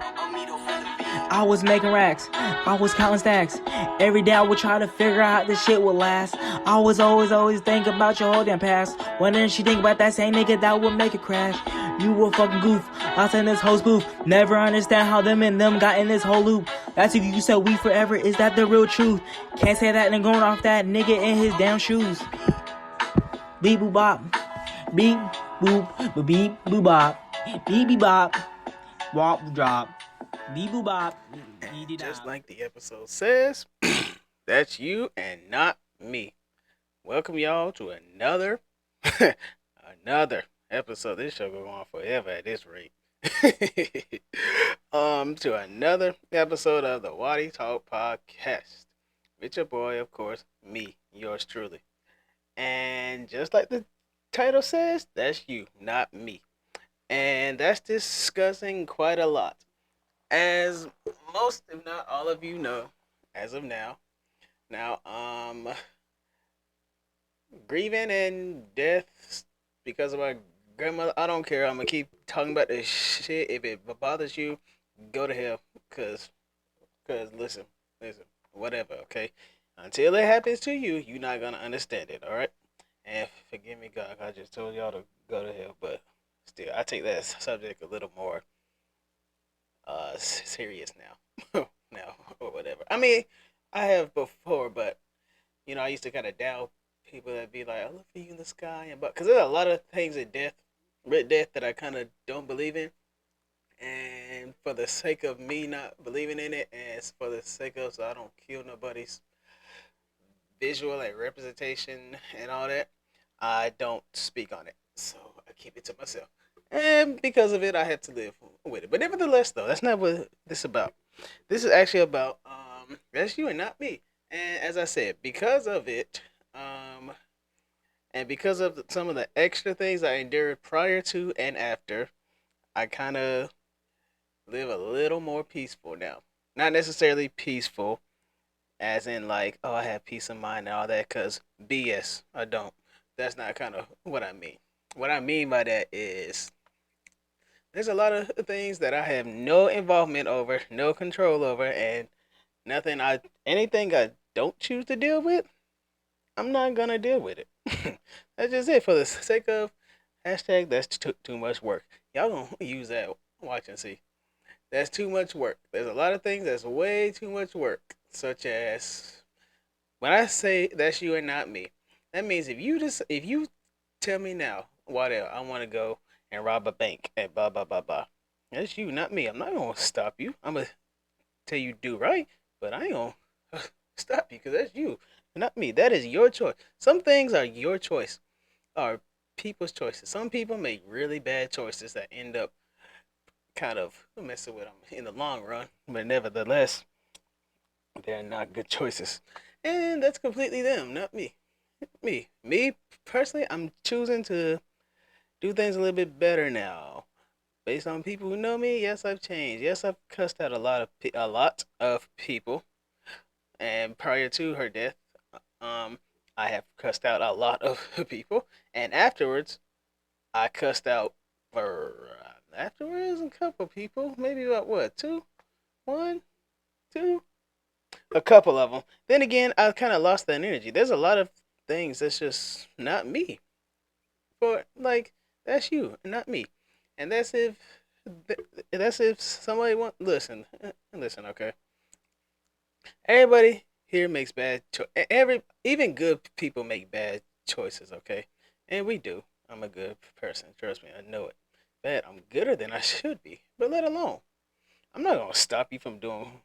I was making racks, I was counting stacks. Every day I would try to figure out how this shit would last. I was always think about your whole damn past. Wondering she think about that same nigga that would make it crash. You a fucking goof, I in this whole spoof. Never understand how them and them got in this whole loop. That's if you said we forever, is that the real truth? Can't say that and going off that nigga in his damn shoes. Beep boop bop, beep boop, beep boop bop, beep beep bop, wop drop, beep boop bop. Just like the episode says, that's you and not me. Welcome y'all to another another episode. This show go on forever at this rate. To another episode of the Waddy Talk Podcast. With your boy, of course, me, yours truly. And just like the title says, that's you, not me. And that's discussing quite a lot. As most, if not all of you know, as of now, grieving and death because of my grandmother, I don't care. I'm gonna keep talking about this shit. If it bothers you, go to hell. Cause listen, whatever, okay? Until it happens to you, you're not gonna understand it, alright? And forgive me, God, I just told y'all to go to hell, but still, I take that subject a little more serious now. Now, or whatever. I mean, I have before, but I used to kind of doubt people that be like, "I look for you in the sky," and but because there's a lot of things in death that I kind of don't believe in, and for the sake of me not believing in it, and for the sake of so I don't kill nobody's visual like representation and all that, I don't speak on it. So I keep it to myself. And because of it, I had to live with it. But nevertheless, though, that's not what this is about. This is actually about that's you and not me. And as I said, because of it, and because of some of the extra things I endured prior to and after, I kind of live a little more peaceful now. Not necessarily peaceful, as in like, oh, I have peace of mind and all that, cause BS, I don't. That's not kind of what I mean. What I mean by that is there's a lot of things that I have no involvement over, no control over, and anything I don't choose to deal with, I'm not gonna deal with it. That's just it. For the sake of hashtag, that's too much work. Y'all gonna use that. Watch and see. That's too much work. There's a lot of things that's way too much work, such as when I say that's you and not me. That means if you tell me now, Waddell, I want to go and rob a bank and blah blah blah blah. That's you, not me. I'm not gonna stop you. I'm gonna tell you do right, but I ain't gonna stop you because that's you, not me. That is your choice. Some things are your choice, are people's choices. Some people make really bad choices that end up kind of messing with them in the long run, but nevertheless, they're not good choices, and that's completely them, not me. Me personally, I'm choosing to do things a little bit better now. Based on people who know me, yes, I've changed. Yes, I've cussed out a lot of people, and prior to her death, um, I have cussed out a lot of people, and afterwards, I cussed out for afterwards a couple people, maybe about what one, two, a couple of them. Then again, I kind of lost that energy. There's a lot of things that's just not me. For like, that's you, not me, and that's if somebody want listen, okay. Everybody here makes bad even good people make bad choices, okay? And we do. I'm a good person. Trust me, I know it. Bad, I'm gooder than I should be. But let alone. I'm not gonna stop you from doing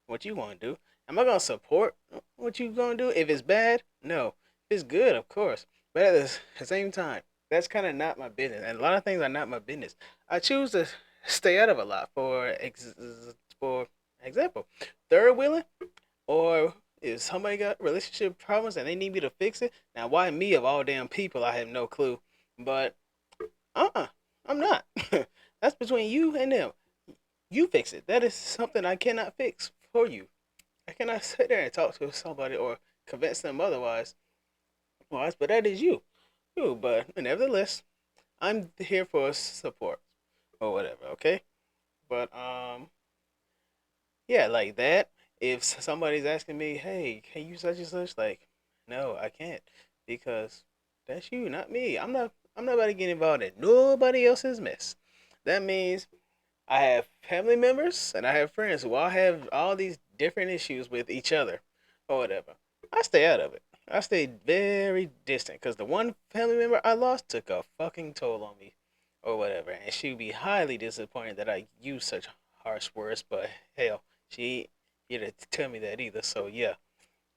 what you wanna do. Am I gonna support what you gonna do? If it's bad, no. If it's good, of course. But at the same time, that's kinda not my business. And a lot of things are not my business. I choose to stay out of a lot for example, third wheeling, or if somebody got relationship problems and they need me to fix it. Now, why me of all damn people? I have no clue. But I'm not. That's between you and them. You fix it. That is something I cannot fix for you. I cannot sit there and talk to somebody or convince them otherwise. But that is you. But nevertheless, I'm here for support or whatever. Okay. But yeah, like that. If somebody's asking me, "Hey, can you such and such?" Like, no, I can't because that's you, not me. I'm not about to get involved in nobody else's mess. That means I have family members and I have friends who all have all these different issues with each other or whatever. I stay out of it. I stay very distant because the one family member I lost took a fucking toll on me or whatever. And she would be highly disappointed that I use such harsh words, but hell, she ain't here to tell me that either. So yeah,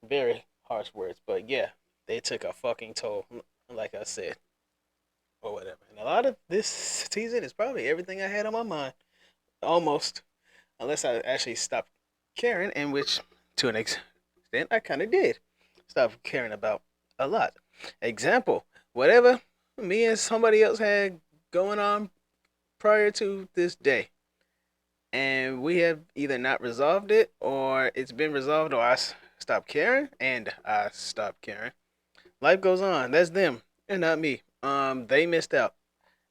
very harsh words. But yeah, they took a fucking toll, like I said, or whatever. And a lot of this season is probably everything I had on my mind. Almost. Unless I actually stopped caring, in which to an extent I kind of did stop caring about a lot. Example, whatever me and somebody else had going on prior to this day, and we have either not resolved it or it's been resolved or I stopped caring and I stopped caring. Life goes on. That's them and not me. They missed out.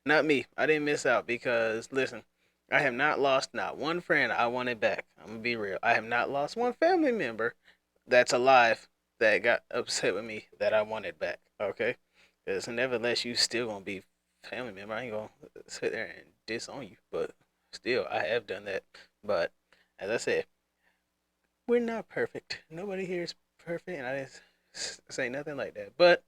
Not me. I didn't miss out because listen, I have not lost not one friend I wanted back. I'm gonna be real. I have not lost one family member that's alive that got upset with me that I wanted back. Okay, because nevertheless, you still gonna be family member. I ain't gonna sit there and disown you, but still, I have done that. But as I said, we're not perfect. Nobody here is perfect, and I didn't say nothing like that. But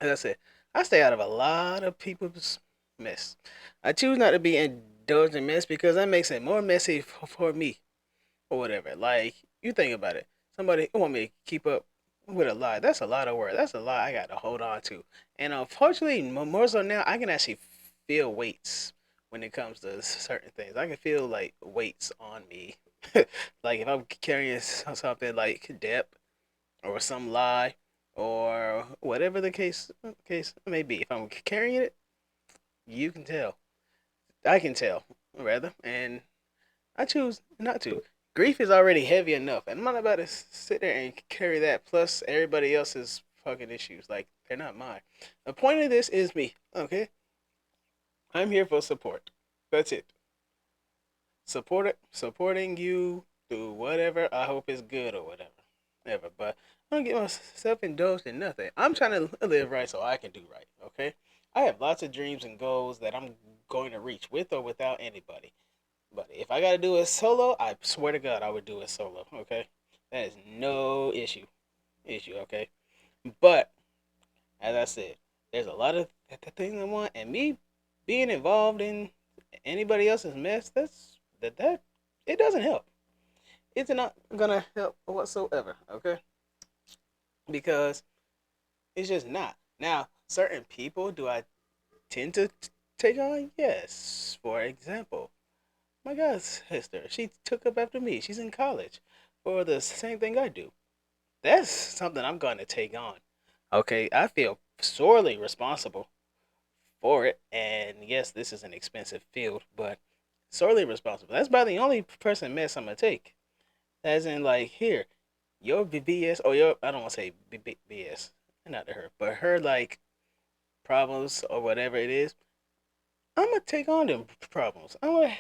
as I said, I stay out of a lot of people's mess. I choose not to be indulged in mess because that makes it more messy for me or whatever. Like, you think about it. Somebody want me to keep up with a lie. That's a lot of work. That's a lie I got to hold on to. And unfortunately, more so now, I can actually feel weights when it comes to certain things. I can feel like weights on me. Like if I'm carrying something like debt or some lie or whatever the case may be. If I'm carrying it, you can tell. I can tell, rather, and I choose not to. Grief is already heavy enough, and I'm not about to sit there and carry that plus everybody else's fucking issues. Like they're not mine. The point of this is me. Okay, I'm here for support. That's it. Supporting you through whatever I hope is good or whatever. Ever. But I don't get myself indulged in nothing. I'm trying to live right so I can do right. Okay. I have lots of dreams and goals that I'm going to reach with or without anybody. But if I gotta do it solo, I swear to God I would do it solo. Okay. That is no issue. Okay. But as I said, there's a lot of things I want, and me being involved in anybody else's mess, that it doesn't help. It's not gonna help whatsoever. Okay, because it's just not. Now, certain people do I tend to take on? Yes. For example, my god's sister, she took up after me. She's in college for the same thing I do. That's something I'm going to take on. Okay, I feel sorely responsible for it. And yes, this is an expensive field, but sorely responsible. That's about the only person mess I'm going to take. As in, like, here, your BS, or your, I don't want to say BS, not to her, but her, like, problems or whatever it is, I'm going to take on them problems. I'm going to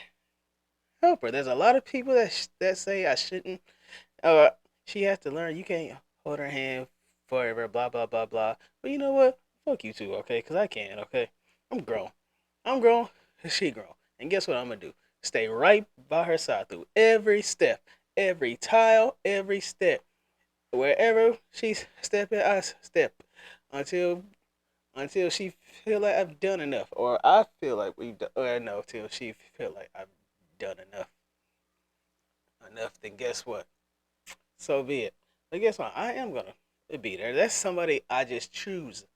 help her. There's a lot of people that say I shouldn't, or she has to learn you can't hold her hand forever, blah, blah, blah, blah. But you know what? Fuck you too, okay? Because I can, okay? I'm grown. I'm grown. She grown. And guess what I'm going to do? Stay right by her side through every step, every tile, every step. Wherever she's stepping, I step until she feel like I've done enough, or I feel like we've done, or no, till she feel like I've done enough. Then guess what? So be it. But guess what? I am gonna be there. That's somebody I just choose.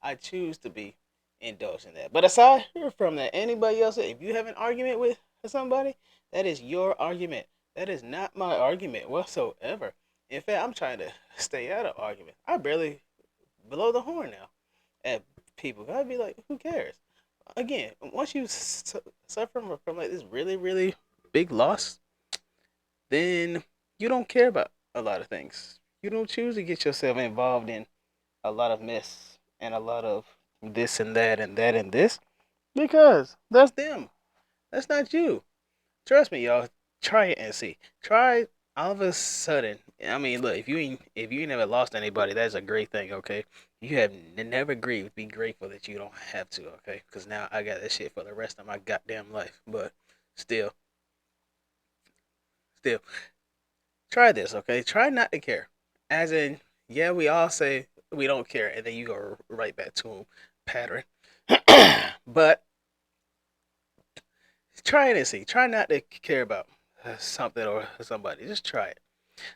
I choose to be indulged in that. But aside from that, anybody else, if you have an argument with somebody, that is your argument. That is not my argument whatsoever. In fact, I'm trying to stay out of argument. I barely blow the horn now at people. I'd be like, who cares? Again, once you suffer from like this really, really big loss, then you don't care about a lot of things. You don't choose to get yourself involved in a lot of mess and a lot of this and that and that and this because that's them. That's not you. Trust me, y'all. Try it and see. Try all of a sudden. I mean, look, if you ain't never lost anybody, that's a great thing. Okay, you have never grieved. Be grateful that you don't have to. Okay, because now I got that shit for the rest of my goddamn life. But still, still, try this. Okay, try not to care. As in, yeah, we all say we don't care, and then you go right back to a pattern. But try it and see. Try not to care about something or somebody. Just try it.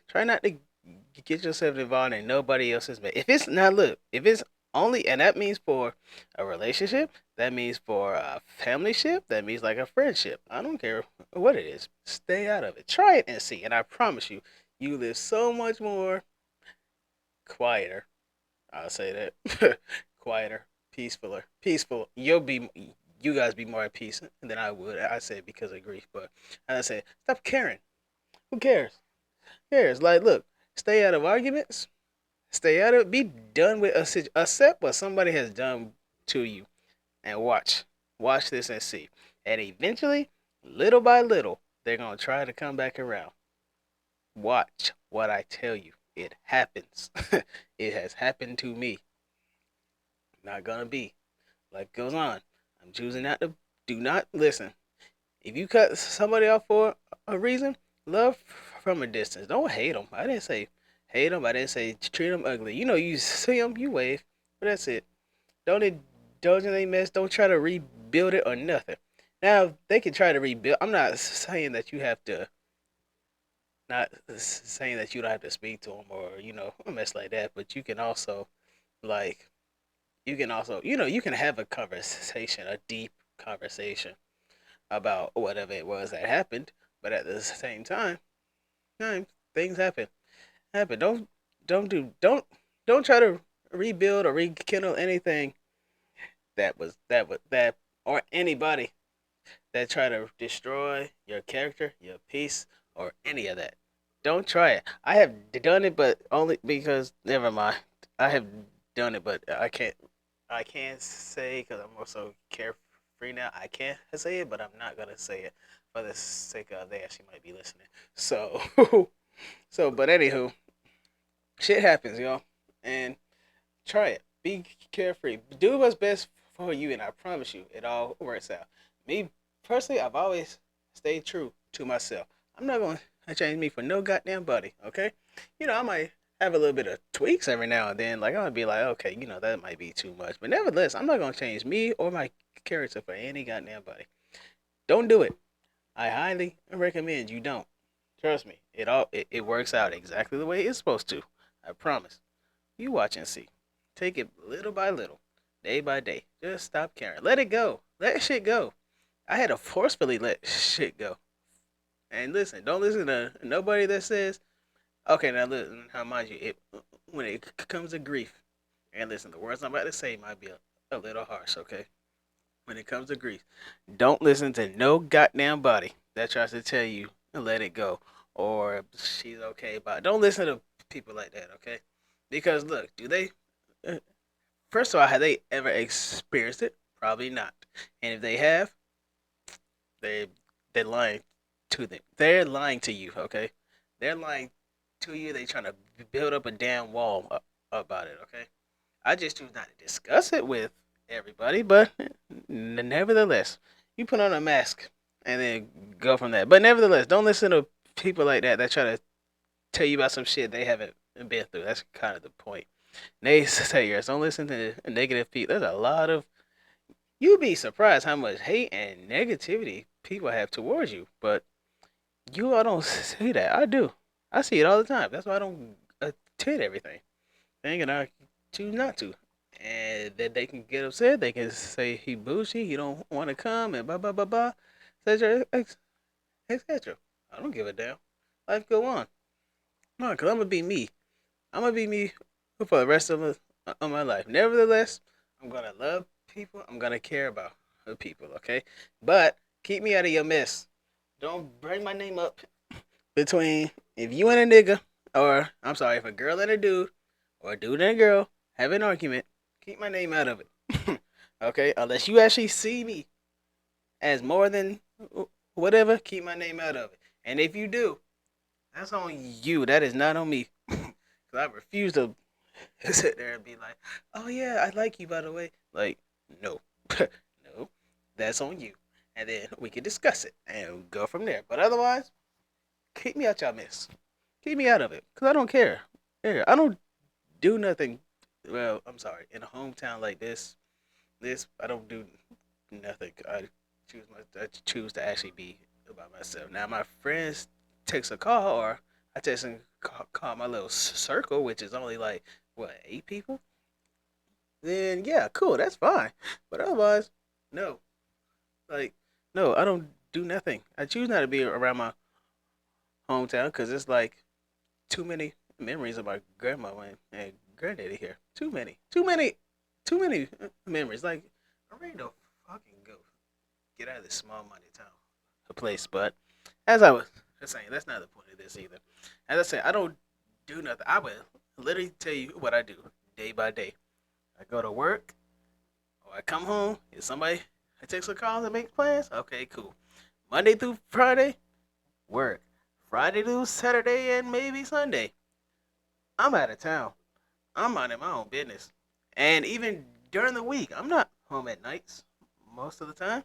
Try not to get yourself involved in nobody else's mess. If it's not look, if it's only and that means for a relationship, that means for a family ship, that means like a friendship. I don't care what it is. Stay out of it. Try it and see. And I promise you, you live so much more quieter. I'll say that. Quieter, peaceful. You guys be more at peace than I would. I say because of grief, but I say stop caring. Who cares? Who cares? Like, look, stay out of arguments. Stay out of it. Be done with accept what somebody has done to you, and watch this and see. And eventually, little by little, they're gonna try to come back around. Watch what I tell you. It happens. It has happened to me. Not gonna be. Life goes on. I'm choosing not to. Do not listen. If you cut somebody off for a reason, love from a distance. Don't hate them. I didn't say hate them. I didn't say treat them ugly. You know, you see them, you wave, but that's it. Don't indulge in any mess. Don't try to rebuild it or nothing. Now they can try to rebuild. I'm not saying that you have to. Not saying that you don't have to speak to them or a mess like that. But you can also like you can have a conversation, a deep conversation about whatever it was that happened. But at the same time, things happen. Happen. Don't try to rebuild or rekindle anything that or anybody that try to destroy your character, your peace, or any of that. Don't try it. I have done it, but only because never mind. I have done it, but I can't. I can't say because I'm also carefree now. I can't say it, but I'm not gonna say it for the sake of they actually might be listening. So, but anywho, shit happens, y'all, and try it. Be carefree. Do what's best for you, and I promise you, it all works out. Me personally, I've always stayed true to myself. I'm not going to change me for no goddamn body, okay? I might have a little bit of tweaks every now and then. Like, I'm going to be like, okay, that might be too much. But nevertheless, I'm not going to change me or my character for any goddamn body. Don't do it. I highly recommend you don't. Trust me, it works out exactly the way it's supposed to. I promise. You watch and see. Take it little by little, day by day. Just stop caring. Let it go. Let shit go. I had to forcefully let shit go. And listen, don't listen to nobody that says, okay, now listen, how mind you, when it comes to grief, and listen, the words I'm about to say might be a little harsh, okay? When it comes to grief, don't listen to no goddamn body that tries to tell you to let it go or she's okay about it. Don't listen to people like that, okay? Because look, do they first of all, have they ever experienced it? Probably not. And if they have, they they're lying to them. They're lying to you, okay? They're lying to you. They trying to build up a damn wall about it, okay? I just choose not to discuss it with everybody, but nevertheless, you put on a mask and then go from there. But nevertheless, don't listen to people like that try to tell you about some shit they haven't been through. That's kind of the point. Naysayers, don't listen to negative people. There's a lot of. You'd be surprised how much hate and negativity people have towards you, but you all don't see that. I do. I see it all the time. That's why I don't attend everything. And I choose not to. And then they can get upset. They can say he bougie, he don't want to come, and blah blah blah blah, etc. etc. I don't give a damn. Life go on. No, cause I'm gonna be me. I'm gonna be me for the rest of my life. Nevertheless, I'm gonna love people. I'm gonna care about the people. Okay, but keep me out of your mess. Don't bring my name up between if you and a nigga, or I'm sorry, if a girl and a dude, or a dude and a girl have an argument. Keep my name out of it. Okay, unless you actually see me as more than whatever, keep my name out of it. And if you do, that's on you. That is not on me. Because I refuse to sit there and be like, oh yeah, I like you, by the way. Like, no. No. That's on you. And then we can discuss it and go from there. But otherwise, keep me out y'all mess. Keep me out of it. Because I don't care. Yeah, I don't do nothing. Well, I'm sorry. In a hometown like this, I don't do nothing. I choose to actually be by myself. Now, my friends takes a call, or I text and call my little circle, which is only like what 8 people. Then yeah, cool, that's fine. But otherwise, no. Like, no, I don't do nothing. I choose not to be around my hometown because it's like too many memories of my grandma and granddaddy here. Too many memories. Like, I'm ready to fucking go get out of this small money town place. But as I was saying, that's not the point of this either. As I said, I don't do nothing. I will literally tell you what I do day by day. I go to work, or I come home. If somebody takes a call and makes plans, okay, cool. Monday through Friday, work. Friday through Saturday and maybe Sunday, I'm out of town. I'm minding my own business. And even during the week, I'm not home at nights most of the time.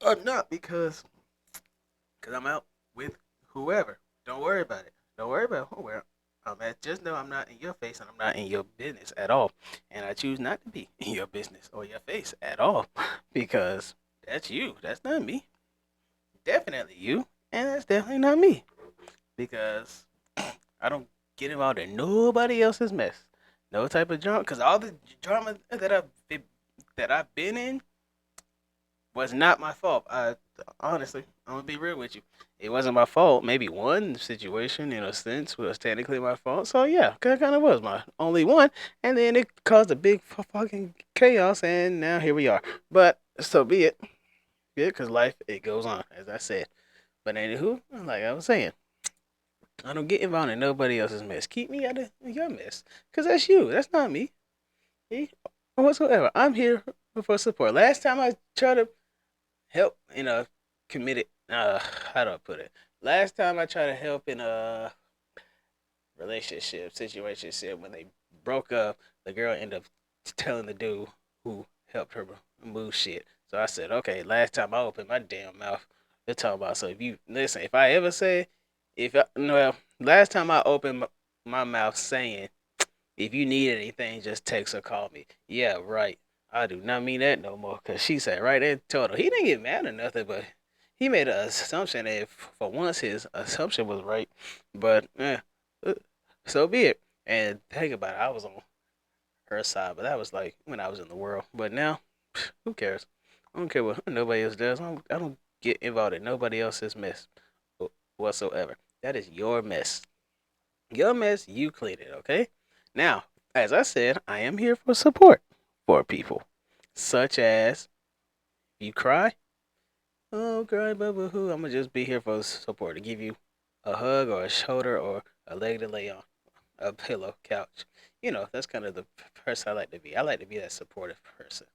I'm not because I'm out with whoever. Don't worry about it. Don't worry about where I'm at. Just know I'm not in your face and I'm not in your business at all. And I choose not to be in your business or your face at all because that's you. That's not me. Definitely you. And that's definitely not me because I don't get involved in nobody else's mess. No type of drama. Because all the drama that I've been in was not my fault. I honestly, I'm gonna be real with you. It wasn't my fault. Maybe one situation, in a sense, was technically my fault. So yeah, that kind of was my only one, and then it caused a big fucking chaos, and now here we are. But so be it. Yeah, because life it goes on, as I said. But anywho, like I was saying, I don't get involved in nobody else's mess. Keep me out of your mess, cause that's you. That's not me. Me whatsoever. I'm here for support. Last time I tried to help in a committed how do I put it? Last time I tried to help in a relationship situation when they broke up, the girl ended up telling the dude who helped her move shit. So I said, okay, last time I opened my damn mouth, they're talking about. So if you listen, if I ever say, if I, well, last time I opened my mouth saying, if you need anything, just text or call me. Yeah, right. I do not mean that no more. Cause she said right there, told her he didn't get mad or nothing, but he made an assumption that for once his assumption was right. But uh, so be it. And think about it, I was on her side, but that was like when I was in the world. But now, who cares? I don't care what nobody else does. I don't get involved in nobody else's mess whatsoever. That is your mess. Your mess, you clean it, okay? Now, as I said, I am here for support for people, such as you cry. Oh, cry, bubba hoo. I'm gonna just be here for support to give you a hug or a shoulder or a leg to lay on, a pillow, couch. You know, that's kind of the person I like to be. I like to be that supportive person.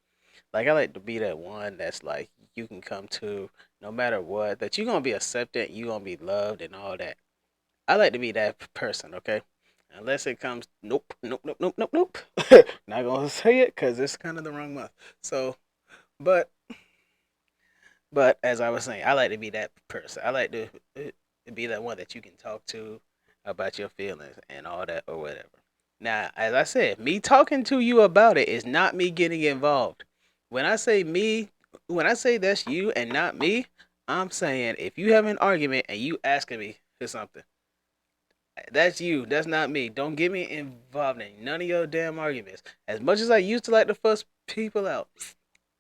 Like, I like to be that one that's like, you can come to no matter what, that you're gonna be accepted, you're gonna be loved, and all that. I like to be that person, okay? Unless it comes, nope, nope, nope, nope, nope, nope. Not gonna say it because it's kind of the wrong month. So, but as I was saying, I like to be that person. I like to be that one that you can talk to about your feelings and all that or whatever. Now, as I said, me talking to you about it is not me getting involved. When I say me, when I say that's you and not me, I'm saying if you have an argument and you asking me for something, that's you. That's not me. Don't get me involved in none of your damn arguments. As much as I used to like to fuss people out,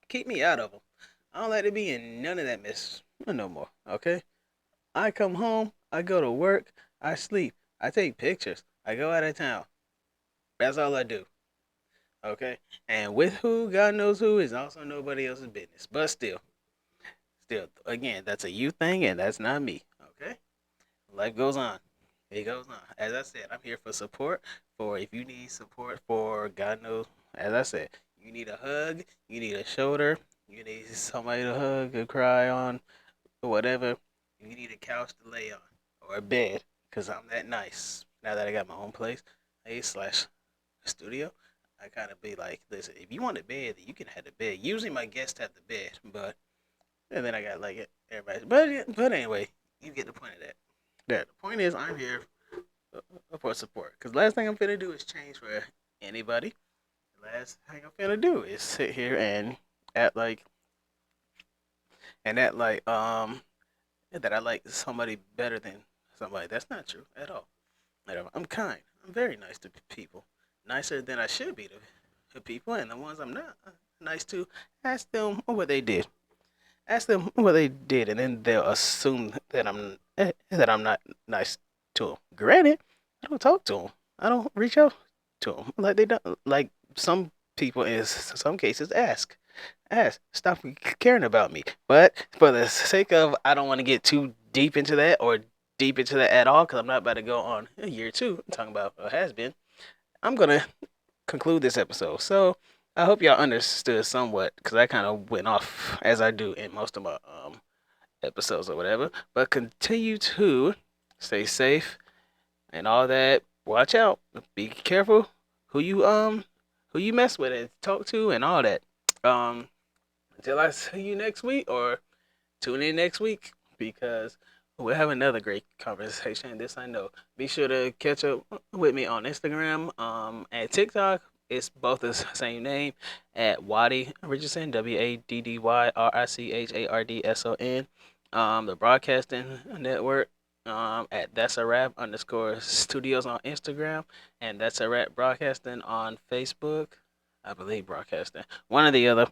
keep me out of them. I don't like to be in none of that mess no more. Okay? I come home, I go to work, I sleep, I take pictures, I go out of town. That's all I do. Okay? And with who, God knows who, is also nobody else's business. But again, that's a you thing, and that's not me. Okay? Life goes on. It goes on. As I said, I'm here for support. For if you need support for God knows, as I said, you need a hug, you need a shoulder, you need somebody to hug and cry on. or whatever, you need a couch to lay on or a bed, because I'm that nice. Now that I got my own place, slash studio, I kind of be like, listen, if you want a bed, then you can have the bed. Usually my guests have the bed, but and then I got like everybody. But anyway, you get the point of that. The point is, I'm here for support. Because last thing I'm finna do is change for anybody. The last thing I'm finna do is sit here and act like that I like somebody better than somebody. That's not true at all. I'm kind. I'm very nice to people. Nicer than I should be to people, and the ones I'm not nice to, ask them what they did. Ask them what they did, and then they'll assume that I'm not nice to them. Granted, I don't talk to them. I don't reach out to them like they don't. Like some people in some cases ask, stop caring about me. But for the sake of, I don't want to get too deep into that or deep into that at all, because I'm not about to go on a year two talking about what has been. I'm gonna conclude this episode. So I hope y'all understood somewhat, because I kind of went off as I do in most of my episodes or whatever. But continue to stay safe and all that. Watch out. Be careful who you mess with and talk to and all that. Until I see you next week, or tune in next week, because we'll have another great conversation. This I know. Be sure to catch up with me on Instagram, and TikTok. It's both the same name, at Waddy Richardson, WADDYRICHARDSON. The Broadcasting Network, at That's a Rap _ Studios on Instagram, and That's a Rap Broadcasting on Facebook. I believe broadcasting. One or the other.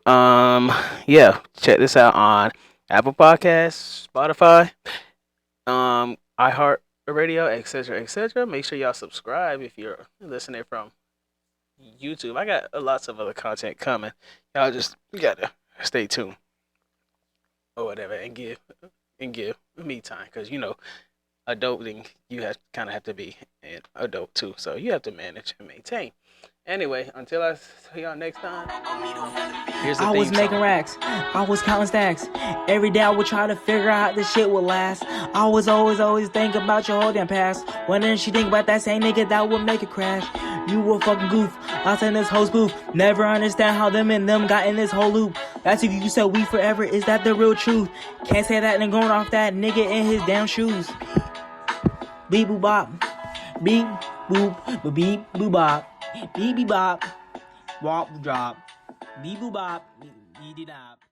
Yeah, check this out on Apple Podcasts, Spotify, iHeartRadio, etc., etc. Make sure y'all subscribe if you're listening from YouTube. I got lots of other content coming. Y'all just gotta stay tuned or whatever, and give me time, because adulting, you have to be an adult too, so you have to manage and maintain. Anyway, until I see y'all next time, here's the I theme was making song. racks. I was counting stacks. Every day I would try to figure out how this shit would last. I was always think about your whole damn past. Wondering she think about that same nigga that would make it crash. You a fucking goof. I in this whole spoof. Never understand how them and them got in this whole loop. That's if you said we forever. Is that the real truth? Can't say that and going off that nigga in his damn shoes. Beep boop bop. Beep boop beep boop bop. Beep beep bop. Wop drop. Beep boop bop. Beep dee dop.